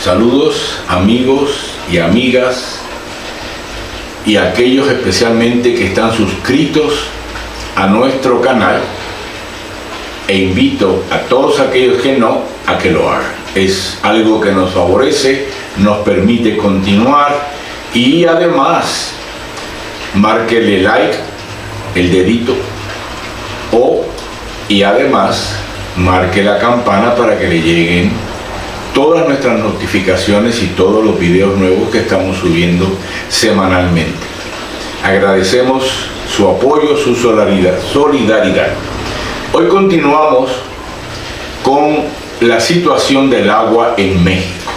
Saludos amigos y amigas y aquellos especialmente que están suscritos a nuestro canal, e invito a todos aquellos que no a que lo hagan. Es algo que nos favorece, nos permite continuar y además márquele like, el dedito, y además marque la campana para que le lleguen todas nuestras notificaciones y todos los videos nuevos que estamos subiendo semanalmente. Agradecemos su apoyo, su solidaridad. Hoy continuamos con la situación del agua en México.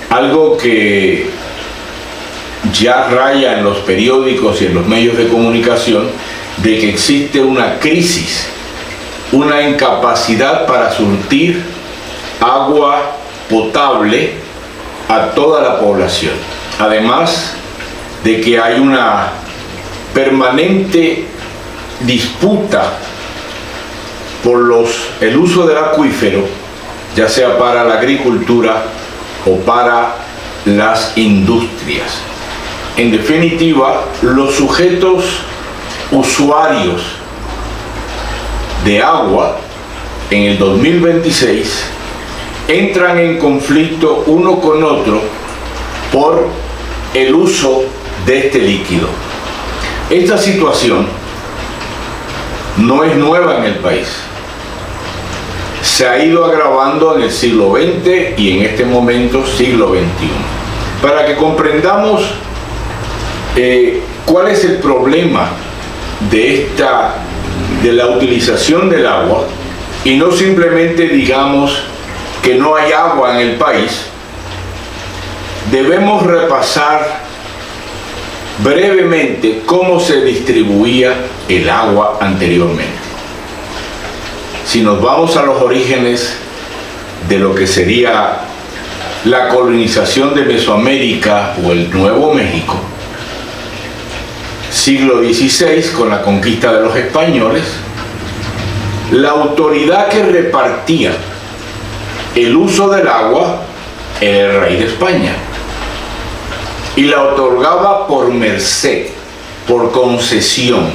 Algo que ya raya en los periódicos y en los medios de comunicación de que existe una crisis, una incapacidad para surtir agua potable a toda la población. Además de que hay una permanente disputa por el uso del acuífero, ya sea para la agricultura o para las industrias. En definitiva, los sujetos usuarios de agua en el 2026 entran en conflicto uno con otro por el uso de este líquido. Esta situación no es nueva en el país. Se ha ido agravando en el siglo XX y en este momento siglo XXI. Para que comprendamos cuál es el problema de la utilización del agua, y no simplemente digamos que no hay agua en el país, debemos repasar brevemente cómo se distribuía el agua anteriormente. Si nos vamos a los orígenes de lo que sería la colonización de Mesoamérica o el Nuevo México, siglo XVI, con la conquista de los españoles, la autoridad que repartía el uso del agua era el rey de España, y la otorgaba por merced, por concesión.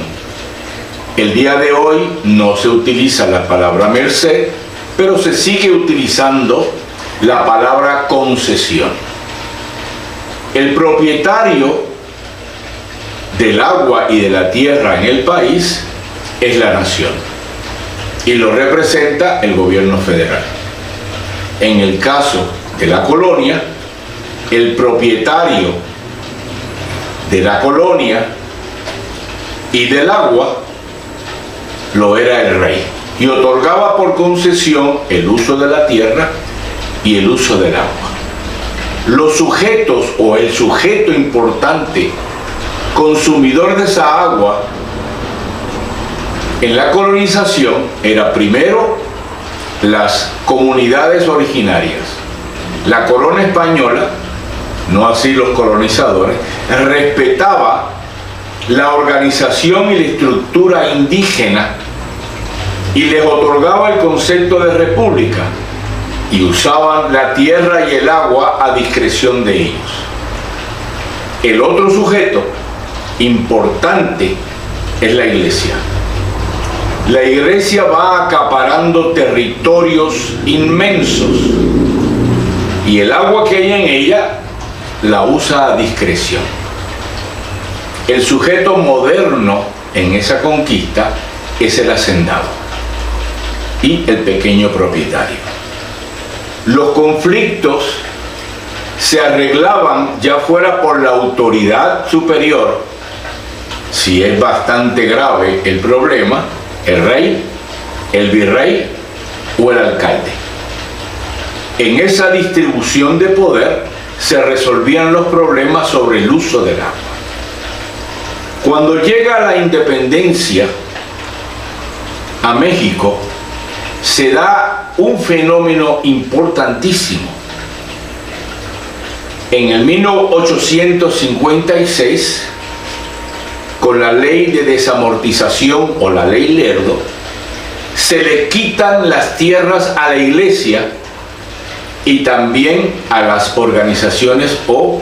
El día de hoy no se utiliza la palabra merced, pero se sigue utilizando la palabra concesión. El propietario del agua y de la tierra en el país es la nación, y lo representa el gobierno federal. En el caso de la colonia, el propietario de la colonia y del agua lo era el rey, y otorgaba por concesión el uso de la tierra y el uso del agua. Los sujetos o el sujeto importante consumidor de esa agua en la colonización era primero las comunidades originarias. La corona española, no así los colonizadores, respetaba la organización y la estructura indígena y les otorgaba el concepto de república, y usaban la tierra y el agua a discreción de ellos. El otro sujeto importante es la iglesia. La iglesia va acaparando territorios inmensos, y el agua que hay en ella la usa a discreción. El sujeto moderno en esa conquista es el hacendado y el pequeño propietario. Los conflictos se arreglaban ya fuera por la autoridad superior, si es bastante grave el problema, el rey, el virrey o el alcalde. En esa distribución de poder se resolvían los problemas sobre el uso del agua. Cuando llega la independencia a México, se da un fenómeno importantísimo. En el 1856, con la ley de desamortización o la ley Lerdo, se le quitan las tierras a la iglesia y también a las organizaciones o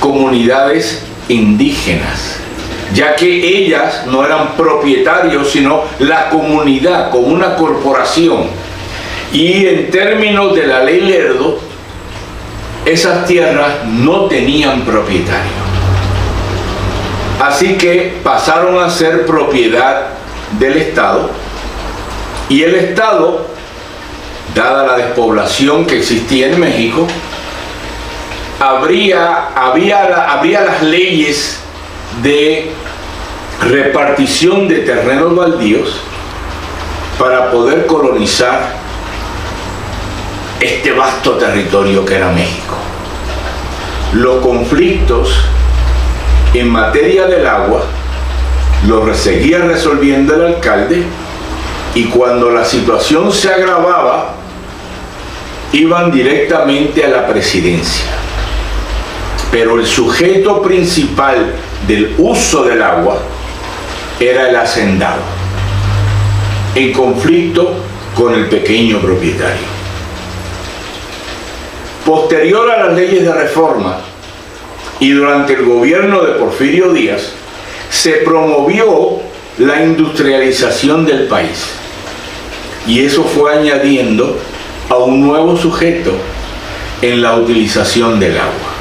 comunidades indígenas, ya que ellas no eran propietarios, sino la comunidad como una corporación. Y en términos de la ley Lerdo, esas tierras no tenían propietario. Así que pasaron a ser propiedad del Estado, y el Estado, dada la despoblación que existía en México, había las leyes de repartición de terrenos baldíos para poder colonizar este vasto territorio que era México. Los conflictos en materia del agua los seguía resolviendo el alcalde, y cuando la situación se agravaba, iban directamente a la presidencia. Pero el sujeto principal del uso del agua era el hacendado, en conflicto con el pequeño propietario. Posterior a las leyes de reforma y durante el gobierno de Porfirio Díaz, se promovió la industrialización del país, y eso fue añadiendo a un nuevo sujeto en la utilización del agua.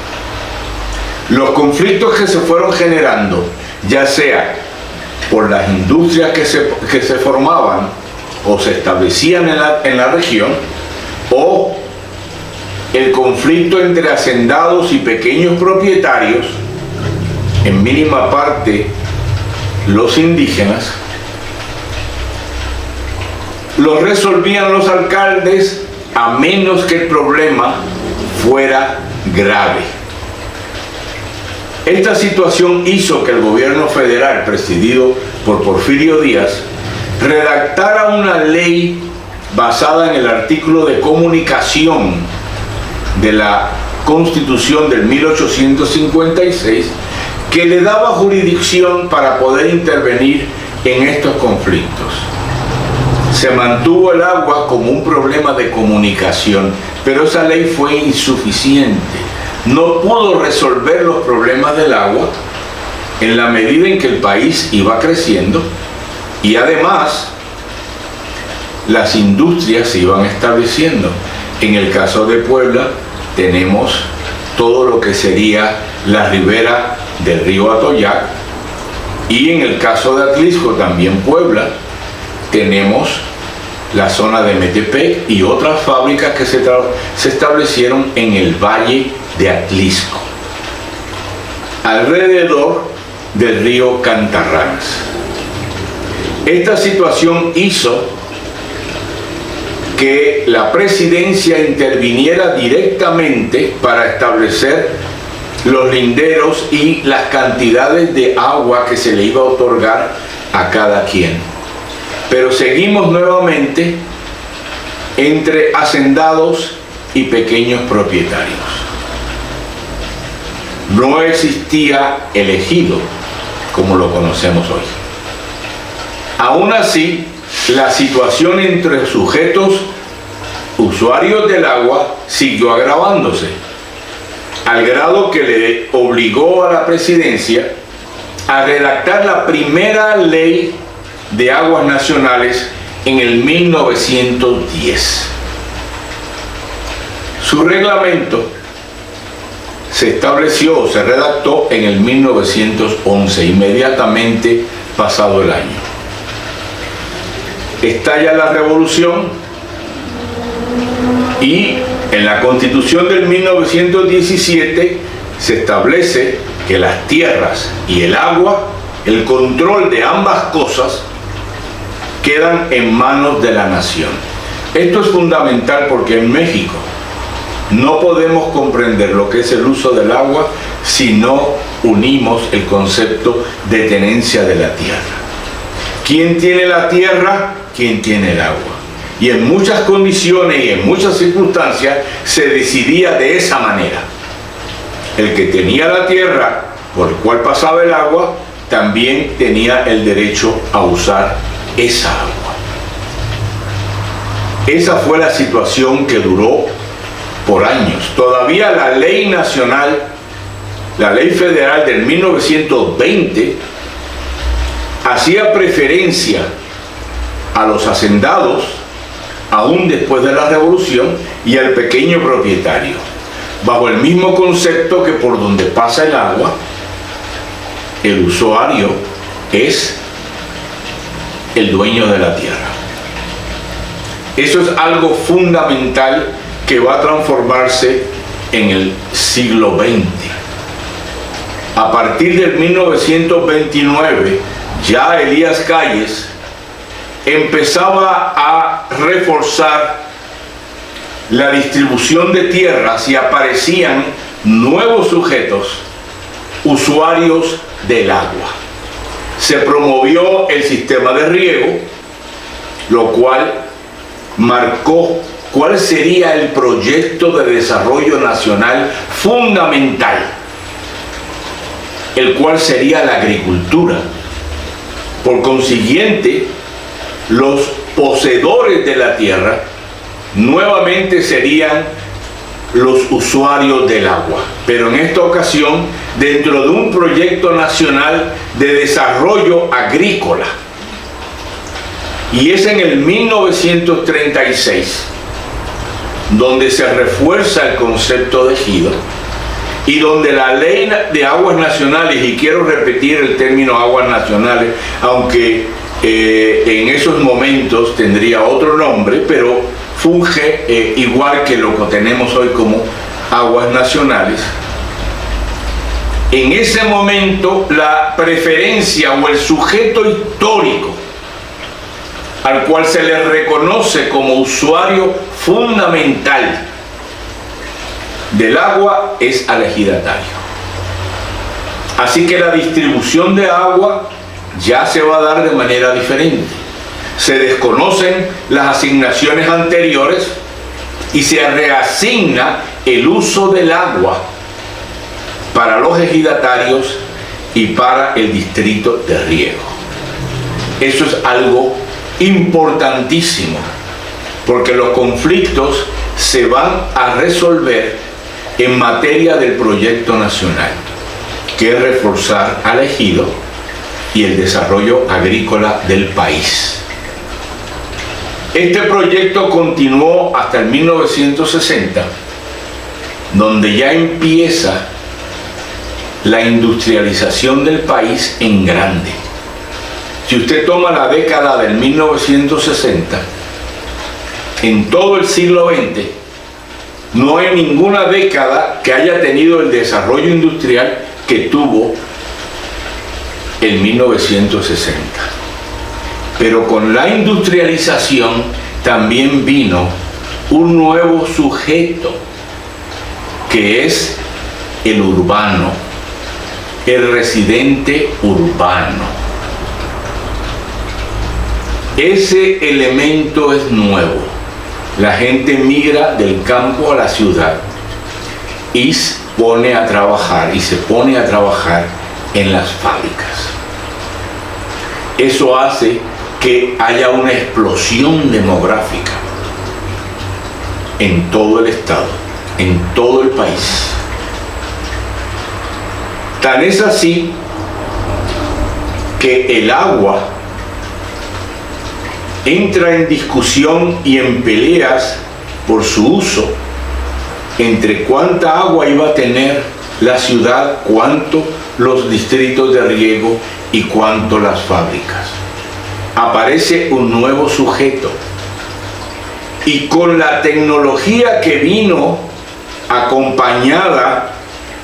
Los conflictos que se fueron generando, ya sea por las industrias que se formaban o se establecían en la región, o el conflicto entre hacendados y pequeños propietarios, en mínima parte los indígenas, los resolvían los alcaldes a menos que el problema fuera grave. Esta situación hizo que el gobierno federal, presidido por Porfirio Díaz, redactara una ley basada en el artículo de comunicación de la Constitución del 1856, que le daba jurisdicción para poder intervenir en estos conflictos. Se mantuvo el agua como un problema de comunicación, pero esa ley fue insuficiente. No pudo resolver los problemas del agua en la medida en que el país iba creciendo, y además las industrias se iban estableciendo. En el caso de Puebla tenemos todo lo que sería la ribera del río Atoyac, y en el caso de Atlisco, también Puebla, tenemos la zona de Metepec y otras fábricas que se establecieron en el valle de Atlisco, alrededor del río Cantarranas. Esta situación hizo que la presidencia interviniera directamente para establecer los linderos y las cantidades de agua que se le iba a otorgar a cada quien. Pero seguimos nuevamente entre hacendados y pequeños propietarios. No existía el ejido como lo conocemos hoy. Aún así, la situación entre sujetos usuarios del agua siguió agravándose, al grado que le obligó a la presidencia a redactar la primera ley de aguas nacionales en el 1910. Su reglamento se estableció, se redactó en el 1911, inmediatamente pasado el año. Estalla la revolución, y en la Constitución del 1917 se establece que las tierras y el agua, el control de ambas cosas, quedan en manos de la nación. Esto es fundamental porque en México no podemos comprender lo que es el uso del agua si no unimos el concepto de tenencia de la tierra. ¿Quién tiene la tierra? ¿Quién tiene el agua? Y en muchas condiciones y en muchas circunstancias se decidía de esa manera. El que tenía la tierra por el cual pasaba el agua también tenía el derecho a usar esa agua. Esa fue la situación que duró por años. Todavía la ley nacional, la ley federal del 1920, hacía preferencia a los hacendados, aún después de la revolución, y al pequeño propietario, bajo el mismo concepto que por donde pasa el agua, el usuario es el dueño de la tierra. Eso es algo fundamental que va a transformarse en el siglo XX. A partir del 1929, ya Elías Calles empezaba a reforzar la distribución de tierras y aparecían nuevos sujetos, usuarios del agua. Se promovió el sistema de riego, lo cual marcó cuál sería el proyecto de desarrollo nacional fundamental, el cual sería la agricultura. Por consiguiente, los poseedores de la tierra nuevamente serían los usuarios del agua, pero en esta ocasión dentro de un proyecto nacional de desarrollo agrícola. Y es en el 1936 donde se refuerza el concepto de ejido y donde la ley de aguas nacionales, y quiero repetir el término aguas nacionales, aunque en esos momentos tendría otro nombre, pero funge igual que lo que tenemos hoy como aguas nacionales. En ese momento la preferencia o el sujeto histórico al cual se le reconoce como usuario fundamental del agua es al ejidatario. Así que la distribución de agua ya se va a dar de manera diferente. Se desconocen las asignaciones anteriores y se reasigna el uso del agua para los ejidatarios y para el distrito de riego. Eso es algo importantísimo, porque los conflictos se van a resolver en materia del proyecto nacional, que es reforzar al ejido y el desarrollo agrícola del país. Este proyecto continuó hasta el 1960, donde ya empieza la industrialización del país en grande. Si usted toma la década del 1960, en todo el siglo XX, no hay ninguna década que haya tenido el desarrollo industrial que tuvo en 1960. Pero con la industrialización también vino un nuevo sujeto, que es el urbano, el residente urbano. Ese elemento es nuevo. La gente migra del campo a la ciudad y se pone a trabajar en las fábricas. Eso hace que haya una explosión demográfica en todo el estado, en todo el país. Tan es así que el agua entra en discusión y en peleas por su uso entre cuánta agua iba a tener la ciudad, cuánto los distritos de riego y cuánto las fábricas. Aparece un nuevo sujeto, y con la tecnología que vino acompañada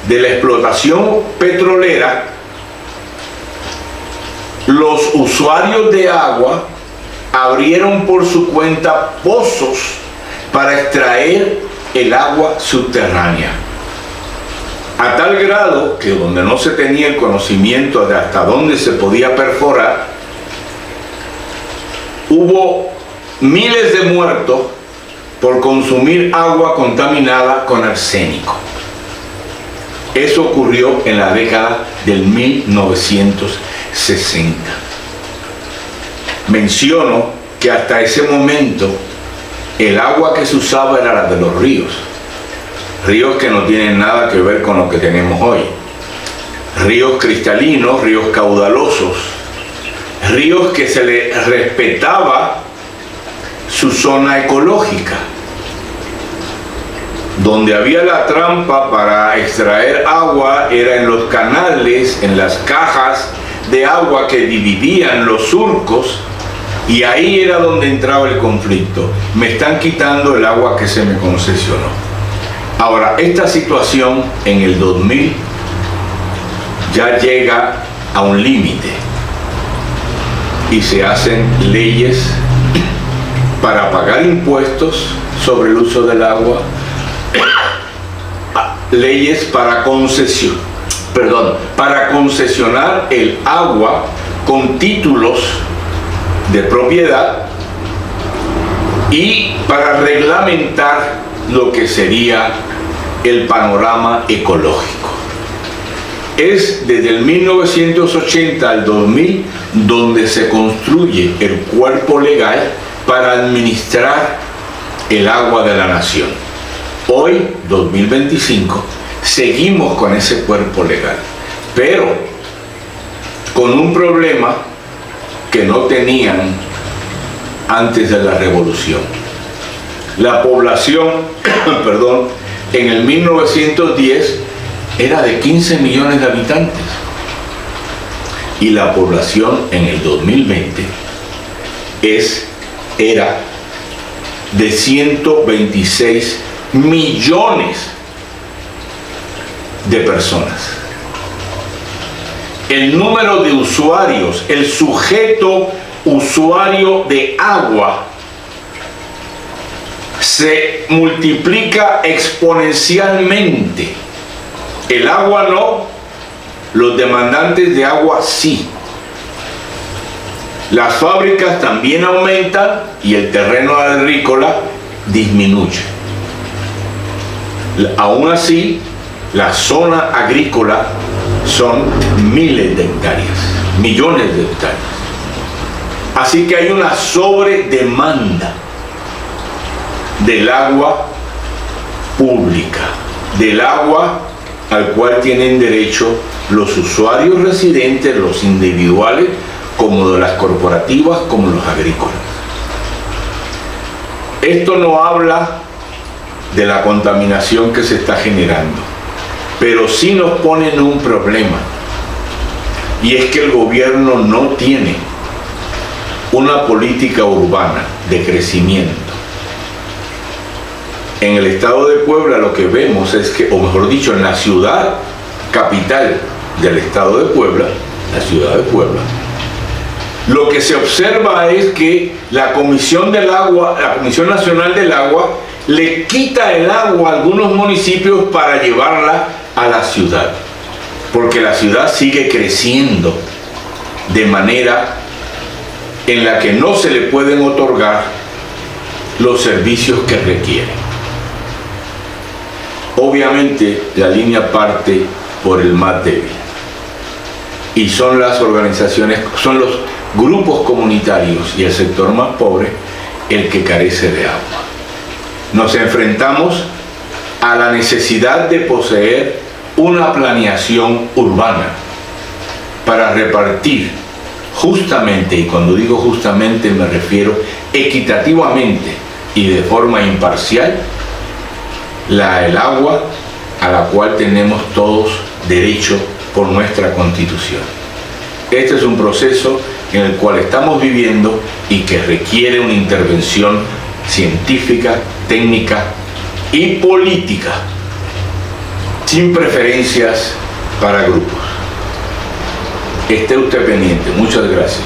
de la explotación petrolera, los usuarios de agua abrieron por su cuenta pozos para extraer el agua subterránea, a tal grado que donde no se tenía el conocimiento de hasta dónde se podía perforar, hubo miles de muertos por consumir agua contaminada con arsénico. Eso ocurrió en la década del 1960. Menciono que hasta ese momento el agua que se usaba era la de los ríos, ríos que no tienen nada que ver con lo que tenemos hoy, ríos cristalinos, ríos caudalosos, ríos que se le respetaba su zona ecológica, donde había la trampa para extraer agua era en los canales, en las cajas de agua que dividían los surcos, y ahí era donde entraba el conflicto. Me están quitando el agua que se me concesionó. Ahora, esta situación en el 2000 ya llega a un límite y se hacen leyes para pagar impuestos sobre el uso del agua, leyes para concesionar el agua con títulos de propiedad y para reglamentar lo que sería el panorama ecológico. Es desde el 1980 al 2000 donde se construye el cuerpo legal para administrar el agua de la nación. Hoy, 2025, seguimos con ese cuerpo legal, pero con un problema que no tenían antes de la revolución. La población, en el 1910 era de 15 millones de habitantes y la población en el 2020 era de 126 millones de personas. El número de usuarios, el sujeto usuario de agua, se multiplica exponencialmente. El agua no, los demandantes de agua sí. Las fábricas también aumentan y el terreno agrícola disminuye. Aún así, la zona agrícola son miles de hectáreas, millones de hectáreas. Así que hay una sobredemanda del agua pública, del agua al cual tienen derecho los usuarios residentes, los individuales, como de las corporativas, como los agrícolas. Esto no habla de la contaminación que se está generando, pero sí nos pone en un problema, y es que el gobierno no tiene una política urbana de crecimiento. En el estado de Puebla lo que vemos es que, o mejor dicho, en la ciudad capital del estado de Puebla, la ciudad de Puebla, lo que se observa es que la Comisión del Agua, la Comisión Nacional del Agua, le quita el agua a algunos municipios para llevarla a la ciudad, porque la ciudad sigue creciendo de manera en la que no se le pueden otorgar los servicios que requieren. Obviamente la línea parte por el más débil y son las organizaciones, son los grupos comunitarios y el sector más pobre el que carece de agua. Nos enfrentamos a la necesidad de poseer una planeación urbana para repartir justamente, y cuando digo justamente me refiero equitativamente y de forma imparcial, el agua a la cual tenemos todos derecho por nuestra Constitución. Este es un proceso en el cual estamos viviendo y que requiere una intervención científica, técnica y política, sin preferencias para grupos. Esté usted pendiente. Muchas gracias.